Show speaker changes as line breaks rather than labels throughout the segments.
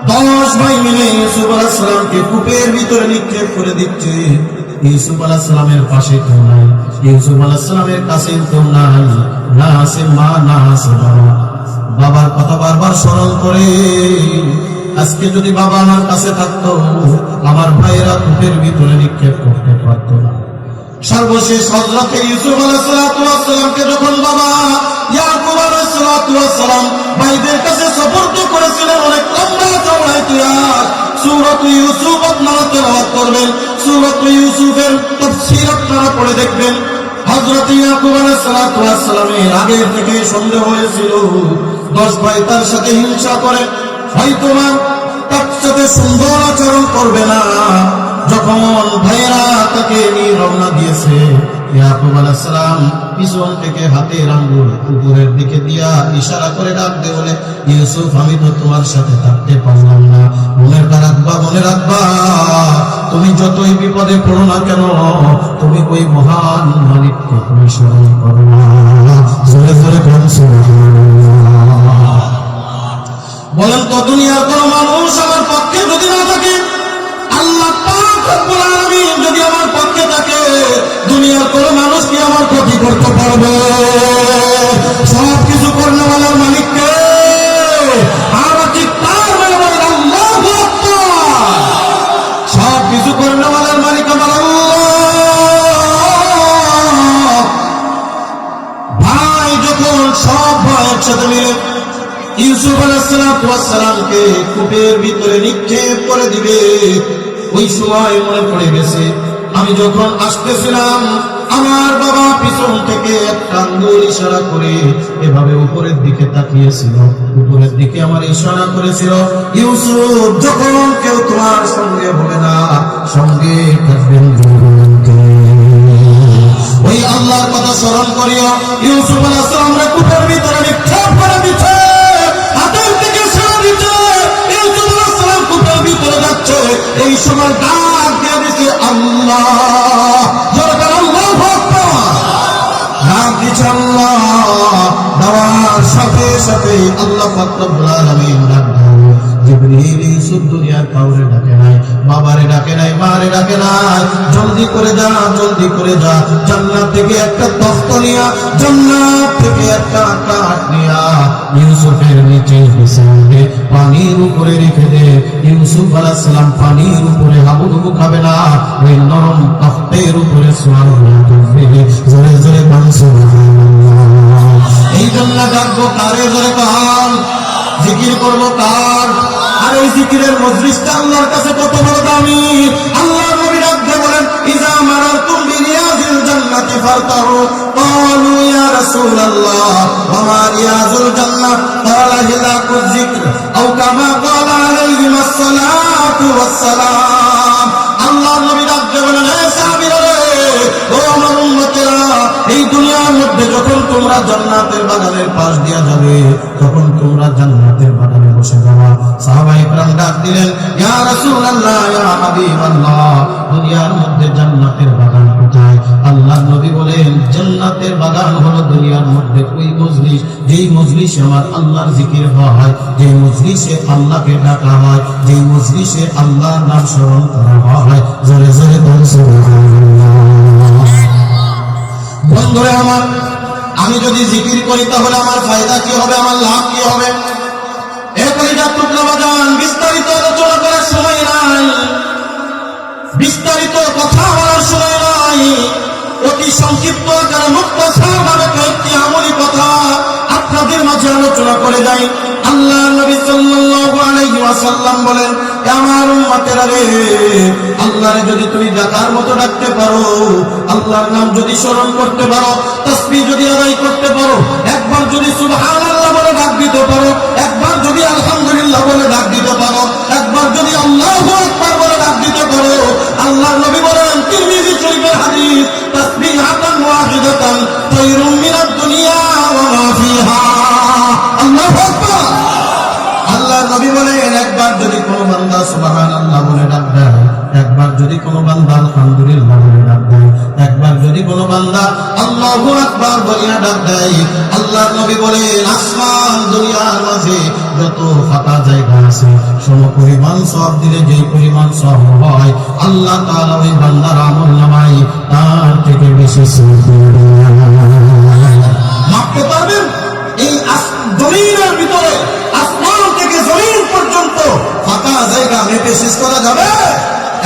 10 ভাই মিলে ইউসুফ আলাইহিস সালামকে কূপের ভিতরে নিক্ষেপ করে দিচ্ছে। ইউসুফ আলাইহিস সালামের পাশে কেউ নাই, ইউসুফ আলাইহিস সালামের কাছে কেউ নাই, না আছে মা, না আছে বাবা। বাবার কথা বারবার স্মরণ করে, আজকে যদি বাবা আমার কাছে থাকতো, আমার ভাইয়েরা কূপের ভিতরে নিক্ষেপ করতে পারত না। সর্বশেষ হযরত ইউসুফ আলাইহিস সালামকে যখন বাবা ইয়াকুব আলাইহিস সালাম ভাইদের কাছে সুপর্দ করেছিলেন, অনেক লম্বা চওড়া ইতিহাস। সূরাত ইউসুফ আপনারা তেলাওয়াত করবেন, সূরাত ইউসুফের তাফসীর আপনারা পড়ে দেখবেন। হযরত ইয়াকুব আলাইহিস সালামের আগের থেকে সন্দেহ হয়েছিল 10 ভাই তার সাথে হিংসা করে, হয়তো তার সাথে সুন্দর আচরণ করবে না। যখন ভাইয়েরা তাকে নিয়ে রওনা দিয়েছে, ইয়াকুব আলাইহিস সালাম পিছন থেকে হাতের আঙ্গুল উপরের দিকে দিয়া ইশারা করে ডাক দিয়ে বলে, ইউসুফ আমি তো তোমার সাথে থাকতে পারলাম না, মনে রাখবা, মনে রাখবা, তুমি যতই বিপদে পড়ো না কেন, তুমি ওই মহান মালিককে তুমি স্মরণ করো না। জোরে জোরে বলুন সুবহানাল্লাহ। বলেন তো দুনিয়ার কোন মানুষ আমার পক্ষে যদি না থাকে, আল্লাহ পাক রব্বুল আলামিন যদি আমার পক্ষে থাকে, দুনিয়ার কোন মানুষ কি আমার ক্ষতি করতে পারবে? সব কিছু করনেওয়ালার মালিক কে? আর ঠিক তার মানে বলেন আল্লাহু আকবার। সব কিছু করনেওয়ালার মালিক আমার আল্লাহ। ভাই যখন সব ভাই একসাথে মিলে ইউসুফ আলাইহিস সালামকে কূপের ভিতরে নিক্ষেপ করে দিবে, ওই সময় মনে পড়ে গেছে আমি যখন আসতেছিলাম আমার বাবা পিছন থেকে একটা আঙ্গুল ইশারা করে এভাবে উপরের দিকে তাকিয়েছিল, উপরের দিকে আমার ইশারা করেছিল, ইউসুফ যখন কেউ তোমার সঙ্গে হবে না, সঙ্গে থাকবেন ওই আল্লাহর কথা স্মরণ করিও। ইউসুফ আলাইহিস সালামকে কূপের ভিতরে নিক্ষেপ করে দিচ্ছে, এই সময় ডাক দিয়ে দিচ্ছে আল্লাহ, আল্লাহু আকবার, ডাক দিচ্ছে আল্লাহ। দেওয়ার সাথে সাথে আল্লাহ পাক রব্বুল আলামিন ডাক দেন, জিবরিল ইউসুফ দুনিয়ার কাউরে ডাকে নাই, বাবারে ডাকে নাই, মারে ডাকে নাই, জলদি করে যা, জলদি করে যা, জান্নাত থেকে একটা তখ্ত নিয়া, জান্নাত থেকে একটা কাঠ নিয়া ইউসুফের নিচে বিছাবে, পানির উপরে রেখে দে। ইউসুফ আলাইহিস সালাম পানির উপরে হাবুডুবু খাবে না, ওই নরম তখ্তের উপরে সোয়ার করবে। জোরে জোরে বলুন সুবহানাল্লাহ। এই জন্য ডাকবো কারে? জোরে কান জিকির করবো কার? আর এই জিকিরের মজলিসটা আল্লাহর কাছে কত বড় দামি। আল্লাহর নবী ডাক দিয়ে বলেন, ইজা মারাতুম বিরিয়াজিল জান্নাতি ফারতাহু, ক্বালু ইয়া রাসূলুল্লাহ ওয়া মা রিয়াজুল জান্নাহ, ক্বালা হিলাকুয যিকর আও কামা ক্বালা আলাইহিস সালাতু ওয়াস সালাম। আল্লাহর নবী ডাক দিয়ে বলেন, হে সাহাবীরা রে, ও আমার উম্মতেরা, এই দুনিয়ার মধ্যে যখন তোমরা জান্নাতের বাগানের পাশ দিয়া যাবে, তখন তোমরা জান্নাতের বাগানে বসে যাবা। সাহাবায়ে কেরাম ডাক দিলেন, ইয়া রাসূলুল্লাহ, ইয়া হাবিবাল্লাহ, দুনিয়ার মধ্যে জান্নাতের বাগান কোথায়? আল্লাহর নবী বলেন, জান্নাতের বাগান হলো দুনিয়ার মধ্যে ওই মজলিস, যেই মজলিসে আমার আল্লাহর জিকির হয়, যেই মজলিসে আল্লাহকে ডাকা হয়, যেই মজলিসে আল্লাহর নাম স্মরণ করা হয়। জোরে জোরে বলুন সুবহানাল্লাহ। বন্ধুরা আমার, আমি যদি জিকির করি তাহলে আমার ফায়দা কি হবে, আমার লাভ কি হবে? বিস্তারিত আলোচনা করার সময় নাই, বিস্তারিত কথা বলার সময় নাই, অতি সংক্ষিপ্ত আকারে মুক্তাসারভাবে কয়েকটি আমলি কথা আপনাদের মাঝে আলোচনা করে যাই। আল্লাহ নবী সাল্লাল্লাহু আলাইহি ওয়াসাল্লাম বলেন, আমার উম্মতেরা রে, আল্লাহরে যদি তুমি ডাকার মতো ডাকতে পারো, আল্লাহর নাম যদি স্মরণ করতে পারো, তাসবিহ যদি আদায় করতে পারো, একবার যদি সুবহানাল্লাহ বলে ডাক দিতে পারো, একবার যদি আলহামদুলিল্লাহ বলে ডাক দিতে পারো, একবার যদি আল্লাহু আকবার বলে ডাক দিতে পারো, আল্লাহর নবী বলেন, তিরমিজি শরীফের হাদিস, তাসবিহাতান ওয়াহিদাতান খায়রুম মিনাদ দুনিয়া ওয়া মা ফিহা। আল্লাহু আকবার। আল্লাহর নবী বলেন, একবার যদি কোনো বান্দা সুবহানাল্লাহ বলে ডাক দেয়, একবার যদি কোনো বান্দা আলহামদুলিল্লাহ বলে ডাক দেয়, একবার যদি কোনো বান্দা আল্লাহু আল্লাহু আকবার বলিয়া ডাক দেয়। আল্লাহর নবী বলেন আসমান দুনিয়ার মাঝে যত ফাঁকা জায়গা আছে সমপরিমাণ সওয়াব দিলে যেই পরিমাণ সওয়াব হয় আল্লাহ তাআলা ওই বান্দার আমলনামায় তার থেকে বেশি সওয়াব দিয়ে মাপতে পারবেন। এই জমিনের ভিতরে আসমান থেকে জমিন পর্যন্ত ফাঁকা জায়গা মেপে শেষ করা যাবে?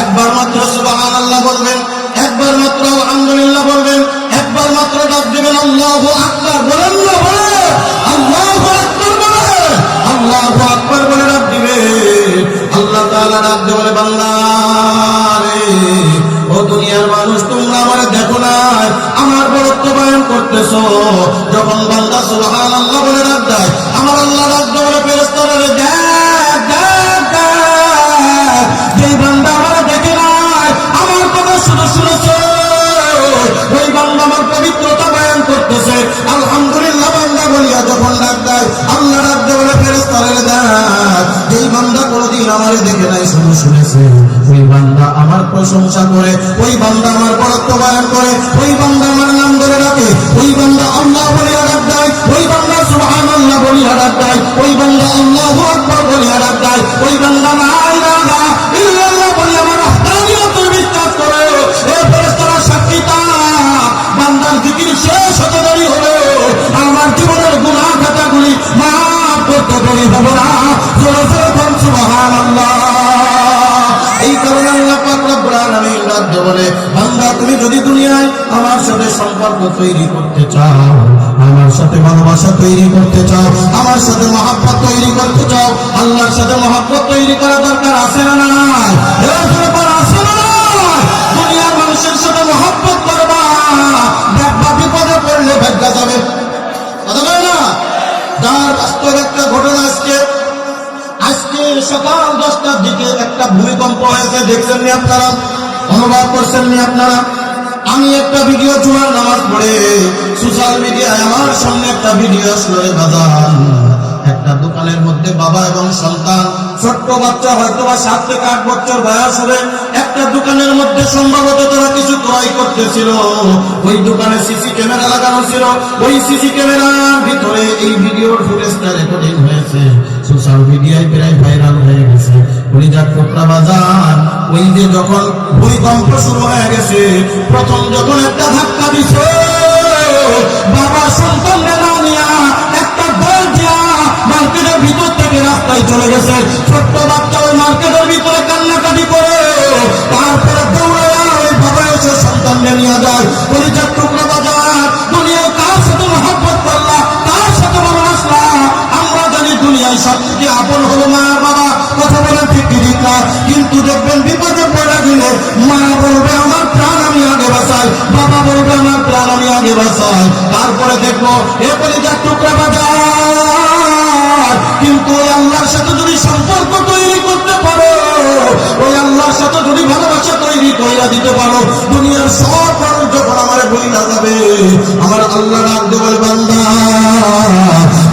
একবার মাত্র সুবহানাল্লাহ বলবেন, একবার মাত্র আলহামদুলিল্লাহ বলবেন, একবার মাত্র ডাক দিবেন আল্লাহু আকবার। বলেন না বলে আল্লাহু আকবার বলে, আল্লাহু আকবার বলে ডাক দিবে। আল্লাহ তাআলা ডাক দিয়ে বলে বান্দা রে ও দুনিয়ার মানুষ তোমরা আমারে দেখো না, আমার বড়ত্ব বয়ান করতেছো। যখন বান্দা সুবহানাল্লাহ বলে ডাক দেয় আমার আল্লাহ ডাক দিয়ে বলে ফেরেশতারা রে দেখ দেখ দেখ, যেই বান্দা আমারে দেখে নাই আমার কথা শুনে শুনেছে ওই বান্দা আমার পবিত্রতা বয়ান করতেছে। আলহামদুলিল্লাহ বান্দা বলিয়া যখন ডাক দেয় আল্লাহ ডাক দিয়ে বলে ফেরেশতারা রে দেখ, যেই বান্দা কোনদিন আমারে দেখে নাই শুনে শুনেছে ওই বান্দা আমার প্রশংসা করে, ওই বান্দা আমার বড়ত্ব বয়ান করে, ওই বান্দা আমার নাম ধরে রাখে, ওই বান্দা আল্লাহ বলিয়া ডাক দেয়, ওই বান্দা সুবহানাল্লাহ বলিয়া ডাক দেয়, ওই বান্দা আল্লাহু আকবার বলিয়া ডাক দেয়, ওই বান্দা লা ইলাহা ইল্লাল্লাহ বলিয়া আমার ওহদানিয়তে বিশ্বাস করে। এ ফেরেশতারা সাক্ষী বান্দার জিকির শেষ হতে দেরি হলো আমার জীবনের গুনাহ খাতাগুলি মাফ করতে দেরি হবে না। জোরে জোরে বল সুবহানাল্লাহ। এই কারণে আল্লাহ পাক রব্বুল আলামিন ডাক দিয়ে বলে বান্দা তুমি যদি দুনিয়ায় আমার সাথে সম্পর্ক তৈরি করতে চাও, আমার সাথে ভালোবাসা তৈরি করতে চাও, আমার সাথে মহব্বত তৈরি করতে চাও, আল্লাহর সাথে মহব্বত তৈরি করা দরকার আছে না নাই? এর দরকার আছে না নাই? দুনিয়ার মানুষের সাথে মহব্বত করবা, দেখবা বিপদে পড়লে ভাগ্যা যাবে। কথা বলে না? যার বাস্তব একটা ঘটনা আজকে সকাল 10টার দিকে একটা ভূমিকম্প হয়েছে, দেখছেন নি আপনারা? অনুভব করছেন নি আপনারা? আমি একটা ভিডিও জুমার নামাজ পড়ে সোশ্যাল মিডিয়ায় আমার সামনে একটা ভিডিও আসলো রে বাজান। একটা দোকানের মধ্যে বাবা এবং সন্তান, ছোট্ট বাচ্চা হয়তো বা 7 থেকে 8 বছর বয়স হবে, একটা দোকানের মধ্যে সম্ভবত তারা কিছু ক্রয় করতেছিল। ওই দোকানে সিসি ক্যামেরা লাগানো ছিল, ওই সিসি ক্যামেরার ভিতরে এই ভিডিওর ফুটেজটা রেকর্ডিং হয়েছে, সোশ্যাল মিডিয়ায় প্রায় ভাইরাল হয়ে গেছে। কলিজার টুকরা বাজার, ওই যে যখন ভূমিকম্প শুরু হয়ে গেছে প্রথম যখন একটা ধাক্কা দিছে বাবা সন্তানকে না নিয়া একটা দল দিয়া মার্কেটের ভিতর থেকে রাস্তায় চলে গেছে। ছোট্ট বাচ্চা ওই মার্কেটের ভিতরে কান্নাকাটি করে তারপরে দৌড়ায় ওই বাবা এসে সন্তানকে নিয়ে যায়। কলিজার টুকরা বাজার, দুনিয়ায় কার সাথে মহব্বত করলা, কার সাথে ভালোবাসলা? আমরা জানি দুনিয়ায় সবথেকে আপন হলো মা বাবা, কথা বলে ঠিক ঠিক না, কিন্তু দেখবেন বিপদে পড়ে গেলে মা বলবে আমার প্রাণ আমি আগে বাঁচাই, বাবা বলবে আমার প্রাণ আমি আগে বাঁচাই। তারপরে দেখবো এ কলিজার টুকরা বাজার, কিন্তু ওই আল্লাহর সাথে যদি সম্পর্ক তৈরি করতে পারো, ওই আল্লাহর সাথে যদি ভালোবাসা তৈরি কইরা দিতে পারো, দুনিয়ার সব মানুষ যখন আমার বইলা যাবে আমার আল্লাহ ডাক দিয়ে বলে বান্দা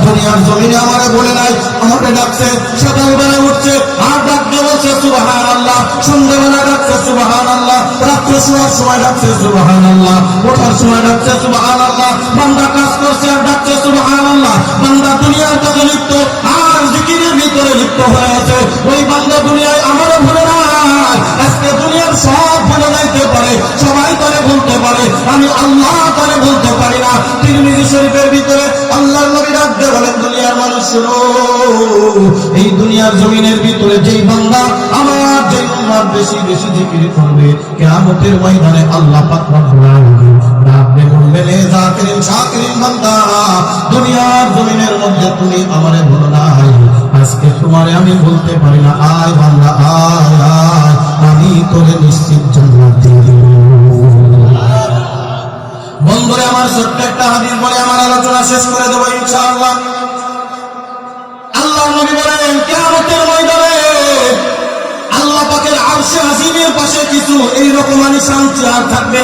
দুনিয়ার জমিনে আমারে বলে নাই, আমাকে ডাকছে, সকালবেলা উঠছে আর ডাক দিয়ে বলছে সুবহানাল্লাহ, সন্ধ্যাবেলা ডাকছে সুবহানাল্লাহ, রাত্রে শোয়ার সময় ডাকছে সুবহানাল্লাহ, ওঠার সময় ডাকছে সুবহানাল্লাহ। বান্দা কাজ করছে আর ডাকছে সুবহানাল্লাহ। বান্দা দুনিয়ার কাজে লিপ্ত আর জিকিরের ভিতরে লিপ্ত হয়ে আছে। ওই বান্দা দুনিয়ায় আমারও ভুলে নাই, আজকে দুনিয়ার সব ভুলে যাইতে পারে, সবাই তারে বলতে পারে, আমি আল্লাহ তারে বলতে পারি না। তিরমিজি শরীফের ভিতরে আল্লাহর নবী ডাক দিয়ে বলেন দুনিয়ার মানুষ শুনো, এই দুনিয়ার জমিনের ভিতরে যেই বান্দা আমার যেই উম্মার বেশি বেশি জিকির করবে কিয়ামতের ময়দানে আল্লাহ পাক রব্বুল আলামিন ডাক দিয়ে বলবেন এ জাকিরিন শাকিরিন বান্দা, দুনিয়ার জমিনের মধ্যে তুমি আমারে বলো নাই, আজকে তোমারে আমি বলতে পারি না, আয় বান্দা আয় আয়, আমি তোরে নিশ্চিত জান্নাত দিয়ে দেব। বন্ধুরে আমার ছোট্ট একটা হাদিস বলে আমার আলোচনা শেষ করে দেবো ইনশাআল্লাহ। আল্লাহর নবী বলেন কিয়ামতের ময়দানে আল্লাহ পাকের আরশে আজিমের পাশে কিছু এইরকম আলিশান চেয়ার থাকবে।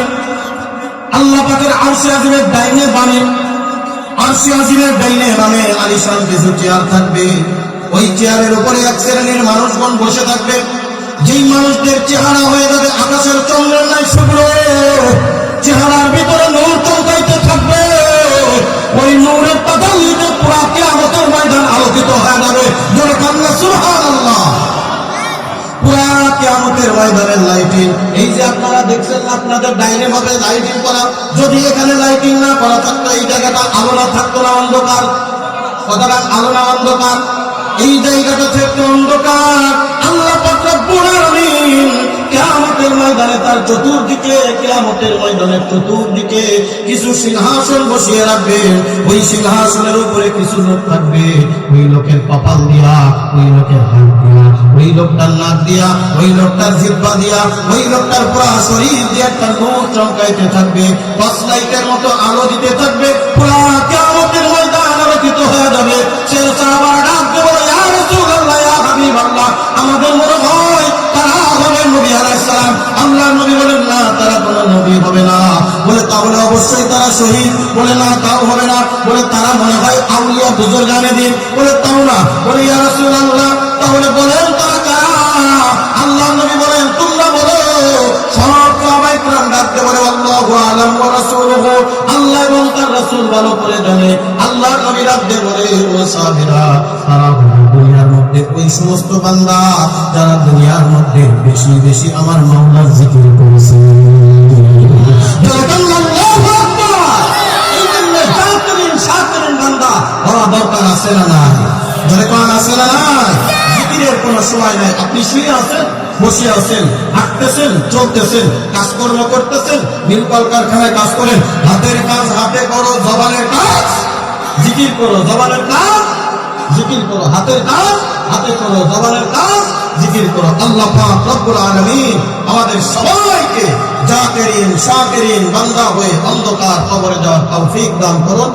আল্লাহ পাকের আরশে আজিমের ডাইনে বামে, আরশে আজিমের ডাইনে বামে আলিশান কিছু চেয়ার থাকবে। ওই চেয়ারের উপরে এক শ্রেণীর মানুষগণ বসে থাকবে, যেই মানুষদের চেহারা হয়ে যাবে আকাশের চন্দ্রের ন্যায় শুভ্র, চেহারার ভিতরে নূর চমকাইতে থাকবে। কিয়ামতের ময়দানের লাইটিং। এই যে আপনারা দেখছেন না, আপনাদের ডাইনে ভাবে লাইটিং করা, যদি এখানে লাইটিং না করা থাকতো এই জায়গাটা আলো না থাকতো না, অন্ধকার। কথাটা আলো না অন্ধকার, এই জায়গাটা থাকতো অন্ধকার। আল্লাহ পাক রব্বুল আলামিন কিয়ামতের ময়দানে তার চতুর্দিকে, কিয়ামতের ময়দানের চতুর্দিকে কিছু সিংহাসন বসিয়ে রাখবেন। ওই সিংহাসনের উপরে কিছু লোক থাকবে। ওই লোকের কপাল দিয়া, ওই লোকের হাত দিয়া, ওই লোকটার নাক দিয়া, ওই লোকটার জিহ্বা দিয়া, ওই লোকটার পুরা শরীর দিয়ে একটা নূর চমকাইতে থাকবে, টর্চ লাইটের মতো আলো দিতে থাকবে। পুরা কিয়ামতের ময়দান আলোকিত হয়ে যাবে। সে সাহাবারা ডাক দিয়ে বলে, ইয়া রাসূলুল্লাহ, ইয়া হাবিবাল্লাহ, আমাদের মনে হয় তারা হবে নবী আলাইহিস সালাম। আল্লাহর নবী বলেন, না, তারা কোনো নবী হবে না। বলে, তাহলে অবশ্যই তারা শহীদ। বলে, না, তাও হবে না। বলে, তারা মনে হয় আউলিয়া বুজুর্গানে দিন। বলে, তাও না। বলে, ইয়া রাসূলুল্লাহ, তাহলে বলেন তারা কারা? আল্লাহর নবী বলেন, তোমরা বলো। সব সাহাবায়ে কেরাম ডাকতে বলে, আল্লাহু আ'লাম ওয়া রাসূলুহু, আল্লাহ এবং তার রাসূল ভালো করে জানে। আল্লাহর নবী ডাকতে বলে, ও সাহাবীরা, তারা দুনিয়ার মধ্যে ওই সমস্ত বান্দা যারা দুনিয়ার মধ্যে বেশি বেশি আমার মাওলার জিকির করেছে। বান্দা হওয়া দরকার আছে না নাই? ধরে কোন আছে না নাই? জিকিরের কোনো সময় নাই। আপনি শুয়ে আছেন, বসে আছেন, হাঁটতেছেন, চলতেছেন, কাজকর্ম করতেছেন, মিল কলকারখানায় কাজ করেন, হাতের কাজ হাতে করো, জবানের কাজ জিকির করো, জবানের কাজ জিকির করো, হাতের কাজ হাতে করো, জবানের কাজ জিকির করো। আল্লাহ পাক রব্বুল আলামিন আমাদের সবাইকে জাকিরিন শাকিরিন বান্দা হয়ে অন্ধকার কবরে যাওয়ার তৌফিক দান করুন।